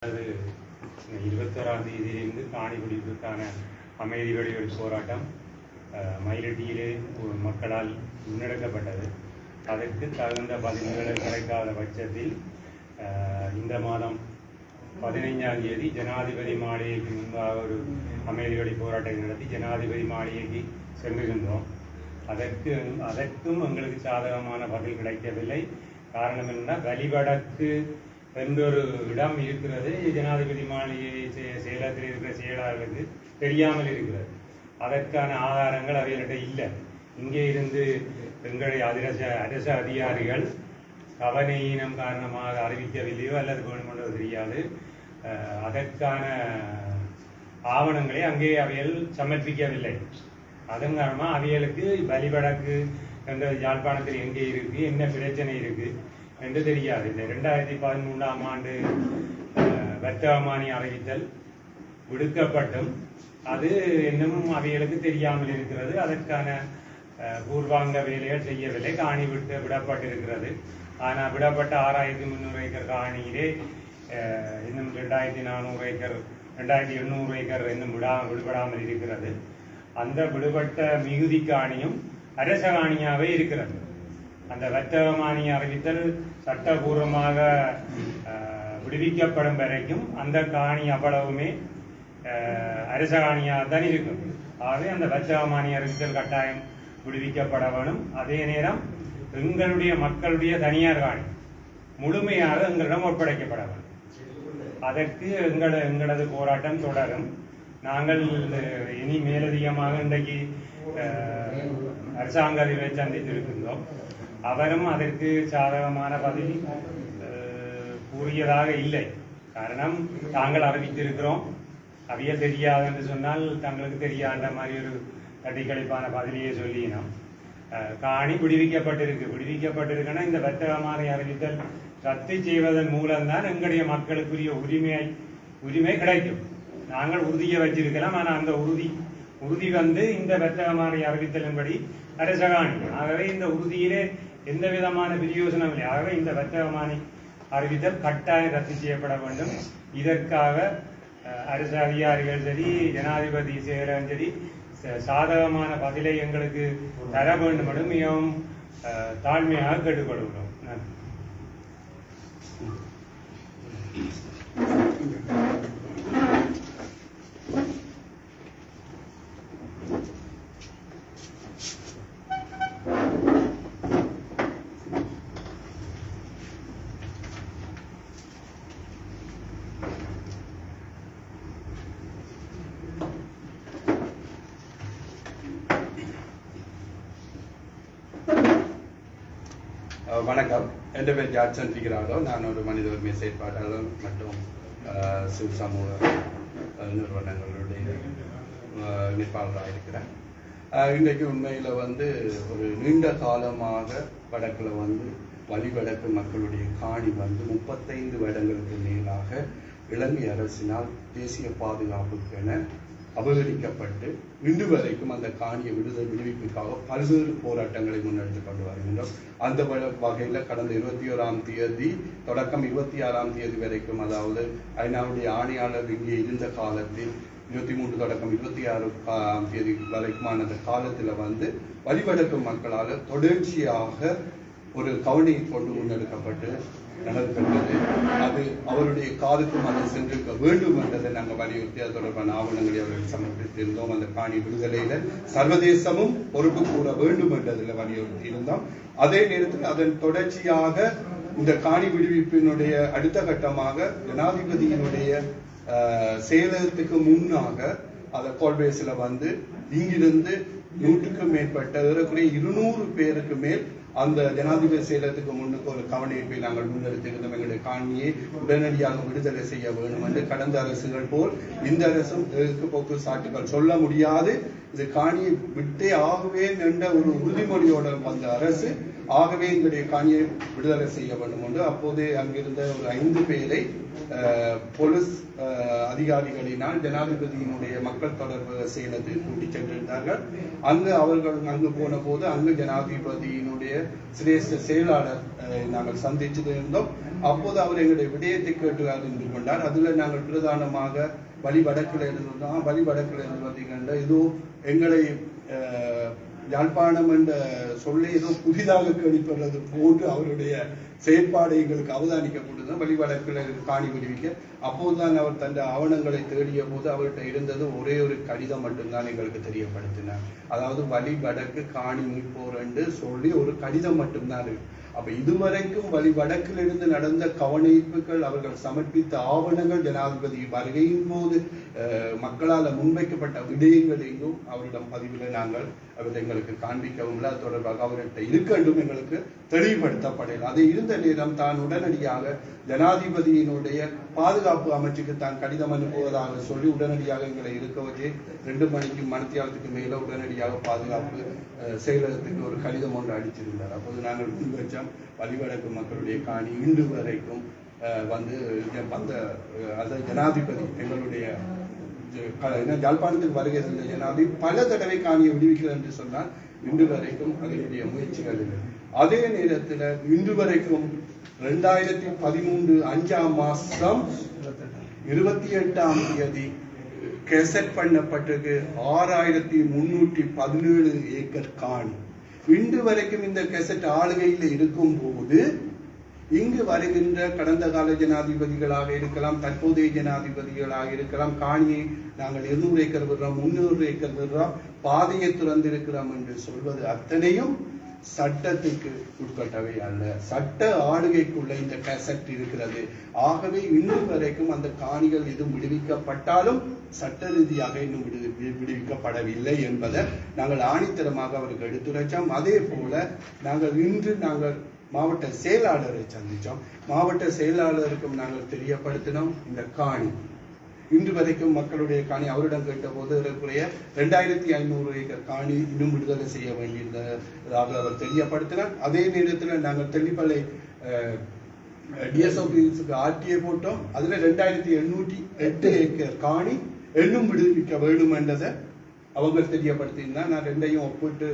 அது 21ஆம் தேதியிலிருந்து காணி பிடிப்புக்கான அமைதி வழிவழி போராட்டம் மயிலட்டியிலே மக்களால் முன்னெடுக்கப்பட்டது. அதற்கு தகுந்த பதில்களை கிடைக்காத பட்சத்தில் இந்த மாதம் 15ஆம் தேதி ஜனாதிபதி மாளிகைக்கு முன்பாக ஒரு அமைதி வழி போராட்டம் நடத்தி ஜனாதிபதி மாளிகைக்கு சென்றிருந்தோம். அதற்கும் எங்களுக்கு சாதகமான பதில் கிடைக்கவில்லை. காரணம் என்னன்னா, வழிவடக்கு என்றொரு இடம் இருக்கிறது. ஜனாதிபதி மாளிகை செயலகத்தில் இருக்கிற செயலாளருக்கு தெரியாமல் இருக்கிறது. அதற்கான ஆதாரங்கள் அவைகளிட்ட இல்லை. இங்கே இருந்து எங்களுடைய அரச அதிகாரிகள் கவனஈனம் காரணமாக அறிவிக்கவில்லையோ அல்லது வேணுமென்றோ தெரியாது. அதற்கான ஆவணங்களை அங்கே அவைகள் சமர்ப்பிக்கவில்லை. அதன் காரணமாக அவைகளுக்கு வழிவடக்கு என்ற யாழ்ப்பாணத்தில் எங்கே இருக்கு, என்ன பிரச்சனை இருக்கு என்று தெரியாது. இந்த 2013ஆம் ஆண்டு வர்த்தகமானி அறிவித்தல் விடுக்கப்பட்டும் அது இன்னும் அவைகளுக்கு தெரியாமல் இருக்கிறது. அதற்கான பூர்வாங்க வேலைகள் செய்யவில்லை. காணி விடப்பட்டிருக்கிறது. ஆனால் விடப்பட்ட 6300 ஏக்கர் காணியிலே இன்னும் 2400 ஏக்கர் 2800 ஏக்கர் இன்னும் விடுபடாமல் இருக்கிறது. அந்த விடுபட்ட மிகுதி காணியும் அரச காணியாகவே இருக்கிறது. அந்த வர்த்தகமானி அறிவித்தல் சட்டபூர்வமாக விடுவிக்கப்படும் வரைக்கும் அந்த காணி அவ்வளவுமே அரச காணியாக தான் இருக்கும். ஆகவே அந்த வர்த்தகமானி அறிவித்தல் கட்டாயம் விடுவிக்கப்பட வேணும். அதே நேரம் எங்களுடைய மக்களுடைய தனியார் காணி முழுமையாக எங்களிடம் ஒப்படைக்கப்பட வேண்டும். அதற்கு எங்களது போராட்டம் தொடரும். நாங்கள் இனி மேலதிகமாக இன்றைக்கு அரசாங்க அதிபரை சந்தித்திருக்கின்றோம். அவரும் அதற்கு சாதகமான பதில் கூறியதாக இல்லை. காரணம், தாங்கள் அறிவித்திருக்கிறோம், அவைய தெரியாது என்று சொன்னால் தங்களுக்கு தெரியாத மாதிரி ஒரு கட்டிக்கழிப்பான பதிலையே சொல்லினோம். காணி விடுவிக்கப்பட்டிருக்குன்னா இந்த வர்த்தகமானி அறிவித்தல் ரத்து செய்வதன் மூலம்தான் எங்களுடைய மக்களுக்குரிய உரிமை கிடைக்கும். நாங்கள் உறுதியை வச்சிருக்கலாம். ஆனால் அந்த உறுதி வந்து இந்த வர்த்தகமானி அறிவித்தலின்படி அரச காணி. ஆகவே இந்த உறுதியிலே எந்த விதமான பிரயோசனம் இல்லை. ஆகவே இந்த வர்த்தகமானி அறிவித்தல் கட்டாயம் ரத்து செய்யப்பட வேண்டும். இதற்காக அரசு அதிகாரிகள் சரி, ஜனாதிபதி செயலகம் சரி சாதகமான பதிலை எங்களுக்கு தர வேண்டும் என்று மிகவும் தாழ்மையாக கேட்டுக்கொள்கிறோம். வணக்கம். என் பேர் ஜாட்சன் பிகிறாரோ. நான் ஒரு மனித உரிமை செயற்பாட்டாளர் மற்றும் சிவில் சமூக நிறுவனங்களுடைய நிர்வாகராக இருக்கிறேன். இன்றைக்கு உண்மையில் ஒரு நீண்ட காலமாக வடக்கில் வழிவடக்கு மக்களுடைய காணி 35 வருடங்களுக்கு மேலாக இலங்கை அரசினால் தேசிய பாதுகாப்புக்கென அபகரிக்கப்பட்டு இன்று வரைக்கும் அந்த காணியை விடுவிப்புக்காக பல்வேறு போராட்டங்களை முன்னெடுத்துக் கொண்டு வருகின்றோம். அந்த வகையில் கடந்த 21ஆம் தேதி தொடக்கம் 26ஆம் தேதி வரைக்கும், அதாவது ஐநாவுடைய ஆணையாளர் இங்கே இருந்த காலத்தில் 23 தொடக்கம் 26ஆம் தேதி வரைக்குமான அந்த காலத்தில் வழிவடக்கு மக்களால் தொடர்ச்சியாக ஒரு கவனியை கொண்டு முன்னெடுக்கப்பட்டு நடைபெற்றது. அது அவருடைய காலத்தும் அதை சென்றிருக்க வேண்டும் என்றதை நாங்கள் வலியுறுத்தி அது தொடர்பான ஆவணங்களை அவர்கள் சமர்ப்பித்திருந்தோம். அந்த காணி விடுதலையில சர்வதேசமும் பொறுப்பு கூற வேண்டும் என்றதில் வலியுறுத்தி இருந்தோம். அதே நேரத்தில் அதன் தொடர்ச்சியாக இந்த காணி விடுவிப்பினுடைய அடுத்த கட்டமாக ஜனாதிபதியினுடைய செயலகத்துக்கு முன்னாக அதை கோல்பேஸில் இங்கிருந்து 100க்கும் மேற்பட்ட 200 பேருக்கு மேல் அந்த ஜனாதிபதி செயலகத்துக்கு முன்னுக்கு ஒரு கவனிப்பை நாங்கள் முன்னெடுத்திருந்தோம். எங்களுடைய காணியை உடனடியாக விடுதலை செய்ய வேண்டும் என்று. கடந்த அரசுகள் போல் இந்த அரசும் போக்கு சாட்டுகள் சொல்ல முடியாது. இது காணியை விட்டே ஆகவே என்ற ஒரு உறுதிமொழியோட வந்த அரசு ஆகவே எங்களுடைய காணியை விடுதலை செய்ய வேண்டும் என்று அப்போதே அங்கிருந்த ஒரு 5 பேரை போலீஸ் அதிகாரிகளினால் ஜனாதிபதியினுடைய மக்கள் தொடர்பு செயலத்தில் கூட்டிச் சென்றிருந்தார்கள். அங்கு போன போது அங்கு ஜனாதிபதியினுடைய சிரேஷ்ட செயலாளர் நாங்கள் சந்திச்சிருந்தோம். அப்போது அவர் எங்களுடைய விடயத்தை கேட்டு அறிந்து கொண்டார். அதுல நாங்கள் பிரதானமாக வழிவடக்கில் இருந்தோம். வழிவடக்கில் இருந்து பார்த்தீங்கன்னா ஏதோ எங்களை யாழ்ப்பாணம் என்ற சொல்லை ஏதோ புதிதாக கணிப்படுறது போன்று அவருடைய செயற்பாடு எங்களுக்கு அவதானிக்கப்பட்டது. வழிவடக்கில் காணி விடுவிக்க அப்போதுதான் அவர் தன் ஆவணங்களை தேடிய போது அவர்கிட்ட இருந்தது ஒரே ஒரு கடிதம் மட்டும்தான் எங்களுக்கு தெரியப்படுத்தினார். அதாவது வழிவடக்கு காணி மீட்போர் என்று சொல்லி ஒரு கடிதம் மட்டும்தான் இருக்கு. அப்ப இதுவரைக்கும் வழிவடக்கிலிருந்து நடந்த கவனிப்புகள், அவர்கள் சமர்ப்பித்த ஆவணங்கள், ஜனாதிபதி வருகையின் போது மக்களால் முன்வைக்கப்பட்ட விடயங்கள் எங்கும் அவரிடம் பதிவில் நாங்கள் அவர் எங்களுக்கு காண்பிக்கவும் இல்லை. அது தொடர்பாக அவர்கிட்ட இருக்கண்டும் எங்களுக்கு தெளிவுபடுத்தப்படல. அது இருந்த நேரம் தான் உடனடியாக ஜனாதிபதியினுடைய பாதுகாப்பு அமைச்சுக்கு தான் கடிதம் அனுப்புவதாக சொல்லி உடனடியாக எங்களை இருக்க வச்சு 2 மணிக்கு மணித்தியாலத்துக்கு மேல உடனடியாக பாதுகாப்பு செயலகத்துக்கு ஒரு கடிதம் ஒன்று அடிச்சிருந்தார். அப்போது நாங்கள் முன்வச்சோம் வழிவடக்கு மக்களுடைய காணி இன்று வரைக்கும் வந்து அந்த ஜனாதிபதி எங்களுடைய யாழ்ப்பாணத்துக்கு வருகை சென்ற ஜனாதிபதி பல தடவை காணியை விடுவிக்கிறார் என்று சொன்னால் இன்று வரைக்கும் அதனுடைய முயற்சிகள் இல்லை. அதே நேரத்தில் இன்று வரைக்கும் 2013 5ஆம் மாசம் 28ஆம் தேதி கெசட் பண்ணப்பட்டிருக்கு 6317 ஏக்கர் காணி. இன்று வரைக்கும் இந்த கெசட் ஆளுகையில் இருக்கும் போது இங்கு வருகின்ற கடந்த கால ஜனாதிபதிகளாக இருக்கலாம், தற்போதைய ஜனாதிபதிகளாக இருக்கலாம், காணியை நாங்கள் 200 ஏக்கர் விடுறோம், 300 ஏக்கர் விடுறோம், பாதையை திறந்திருக்கிறோம் என்று சொல்வது அத்தனையும் சட்டத்துக்கு உட்பட்டவை அல்ல. சட்ட ஆளுகைக்குள்ள இந்த கெசட் இருக்கிறது. ஆகவே இன்று வரைக்கும் அந்த காணிகள் எதுவும் விடுவிக்கப்பட்டாலும் சட்ட ரீதியாக இன்னும் விடுவிக்கப்படவில்லை என்பதை நாங்கள் ஆணித்தரமாக அவருக்கு எடுத்துரைச்சோம். அதே போல நாங்கள் மாவட்ட செயலாளரை சந்திச்சோம். மாவட்ட செயலாளருக்கும் நாங்கள் தெரியப்படுத்தினோம் இந்த காணி இன்று வரைக்கும் மக்களுடைய காணி அவரிடம் கேட்ட போது 2500 ஏக்கர் காணி இன்னும் விடுதலை செய்ய வேண்டியதாக அவர் தெரியப்படுத்தினார். அதே நேரத்தில் நாங்கள் தெல்லிப்பளை டிஎஸ்ஓபிக்கு ஆர்டிஏ போட்டோம். அதுல 2808 ஏக்கர் காணி இன்னும் விடுவிக்க வேண்டும் என்றதை அவங்க தெரியப்படுத்தியிருந்தா. நான் 2ஐயும் ஒப்பிட்டு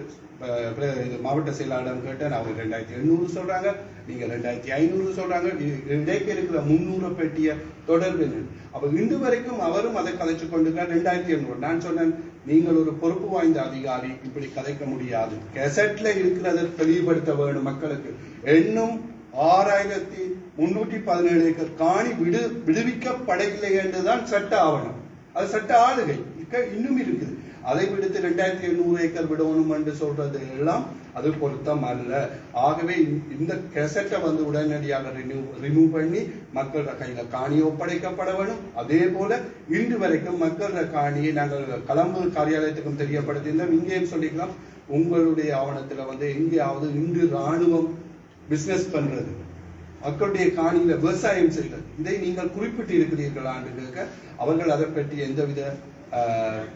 மாவட்ட செயலாளர் கேட்டேன். அவங்க 2800 சொல்றாங்க, நீங்க 2500 சொல்றாங்க. இடைக்கு இருக்கிற 300 பெட்டிய தொடர்பு. அப்ப இன்று வரைக்கும் அவரும் அதை கதைச்சு கொண்டிருக்கிறார் 2800. நான் சொன்னேன், நீங்கள் ஒரு பொறுப்பு வாய்ந்த அதிகாரி, இப்படி கதைக்க முடியாது. கெசட்ல இருக்கிறத தெளிவுபடுத்த வேண்டும் மக்களுக்கு. இன்னும் 6317 ஏக்கர் காணி விடுவிக்கப்படவில்லை என்றுதான் சட்ட ஆவணம். அது சட்ட ஆளுகை இன்னும் இருக்குது. அதை விடுத்து 2800 ஏக்கர் விடணும் என்று சொல்றது எல்லாம் அது பொருத்தம் அல்ல. ஆகவே இந்த கெசட்டை வந்து உடனடியாக ரிமூவ் பண்ணி மக்களோட கையில காணியை ஒப்படைக்கப்பட வேணும். அதே போல இன்று வரைக்கும் மக்களோட காணியை நாங்கள் கலம்பு காரியாலயத்துக்கும் தெரியப்படுத்தியிருந்தோம். இங்கேயும் சொல்லிக்கலாம், உங்களுடைய ஆவணத்துல வந்து எங்கேயாவது இன்று ராணுவம் பிசினஸ் பண்றது, மக்களுடைய காணியில விவசாயம் செய்வது, இதை நீங்கள் குறிப்பிட்டு இருக்கிறீர்களான்னு கேட்க அவர்கள் அதை பற்றி எந்தவித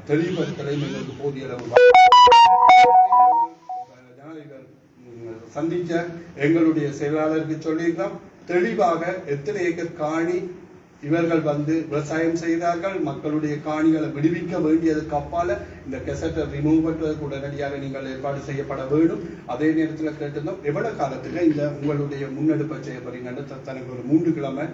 தெளிவுபடுத்தலை எங்களுக்கு போதிய அளவு சந்திச்ச எங்களுடைய செயலாளருக்கு சொல்லியிருக்கோம். தெளிவாக எத்தனை ஏக்கர் காணி இவர்கள் வந்து விவசாயம் செய்தார்கள், மக்களுடைய காணிகளை விடுவிக்க வேண்டியதுக்கு அப்பால இந்த கெசட்டை ரிமூவ் பண்றதுக்கு உடனடியாக நீங்கள் ஏற்பாடு செய்யப்பட வேண்டும். அதே நேரத்தில் கேட்டிருந்தோம், எவ்வளவு காலத்துக்கு இந்த உங்களுடைய முன்னெடுப்பை செய்யப்படுறீங்கன்னு தனக்கு ஒரு 3 கிழமை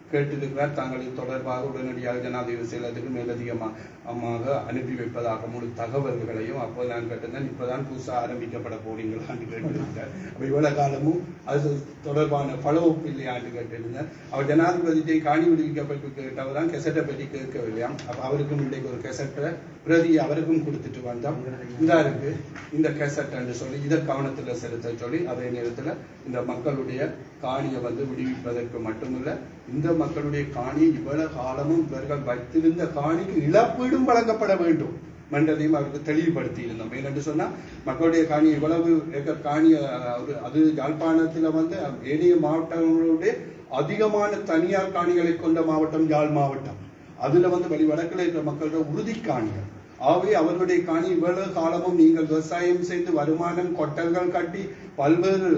கேட்டிருக்கிறார். தாங்கள் தொடர்பாக உடனடியாக ஜனாதிபதி செயலகத்துக்கு மேலதிகமாக அனுப்பி வைப்பதாக முழு தகவல்களையும் அப்போது நான் கேட்டிருந்தேன். இப்பதான் புதுசா ஆரம்பிக்கப்பட போறீங்களான்னு கேட்டிருந்தார். அப்ப இவ்வளவு காலமும் அது தொடர்பான ஃபாலோஅப் இல்லையான்னு கேட்டிருந்தார். அவர் ஜனாதிபதியை காணி விடுவிக்கப்பட்டு கேட்டவர் தான் கெசட்டை பற்றி கேட்கவில்லையாம். அப்ப அவருக்கும் இன்றைக்கு ஒரு கெசட்டை பிரதி அவருக்கும் கொடுத்துட்டு வந்தோம். இதா இருக்கு இந்த கெசட் என்று சொல்லி இதை கவனத்துல செலுத்த சொல்லி, அதே நேரத்துல இந்த மக்களுடைய காணியை வந்து விடுவிப்பதற்கு மட்டுமில்ல, இந்த மக்களுடைய காணி இவ்வளவு காலமும் இவர்கள் வைத்திருந்த காணிக்கு இழப்பீடும் வழங்கப்பட வேண்டும் என்றதையும் அவருக்கு தெளிவுபடுத்தி இருந்தோம். ஏனென்று சொன்னா மக்களுடைய காணி இவ்வளவு ஏக்கர் காணி, அது யாழ்ப்பாணத்துல வந்து ஏனைய மாவட்டங்களுடைய அதிகமான தனியார் காணிகளை கொண்ட மாவட்டம் யாழ் மாவட்டம். அதுல வந்து வடக்கில் இருக்கிற மக்களோட உறுதி காணிகள் ஆகவே அவர்களுடைய காணி இவ்வளவு காலமும் நீங்கள் விவசாயம் செய்து வருமானம் கொட்டல்கள் கட்டி பல்வேறு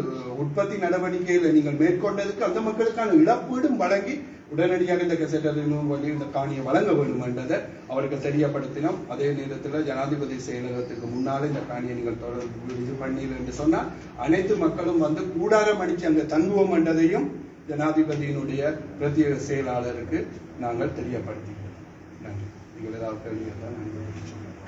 உற்பத்தி நடவடிக்கைகளை நீங்கள் மேற்கொண்டதுக்கு அந்த மக்களுக்கான இழப்பீடும் வழங்கி உடனடியாக இந்த கெசட் வழி இந்த காணியை வழங்க வேண்டும் என்றதை அவருக்கு தெரியப்படுத்தினோம். அதே நேரத்தில் ஜனாதிபதி செயலகத்துக்கு முன்னாலே இந்த காணியை நீங்கள் தொடர்பு இது பண்ணீர்கள் என்று சொன்னால் அனைத்து மக்களும் வந்து கூடாரம் அடிச்சு அங்கே தங்குவோம் என்றதையும் ஜனாதிபதியினுடைய பிரத்யேக செயலாளருக்கு நாங்கள் தெரியப்படுத்திக்கிறோம். நன்றி. நீங்கள் ஏதாவது கேள்வி இருந்தால் நான்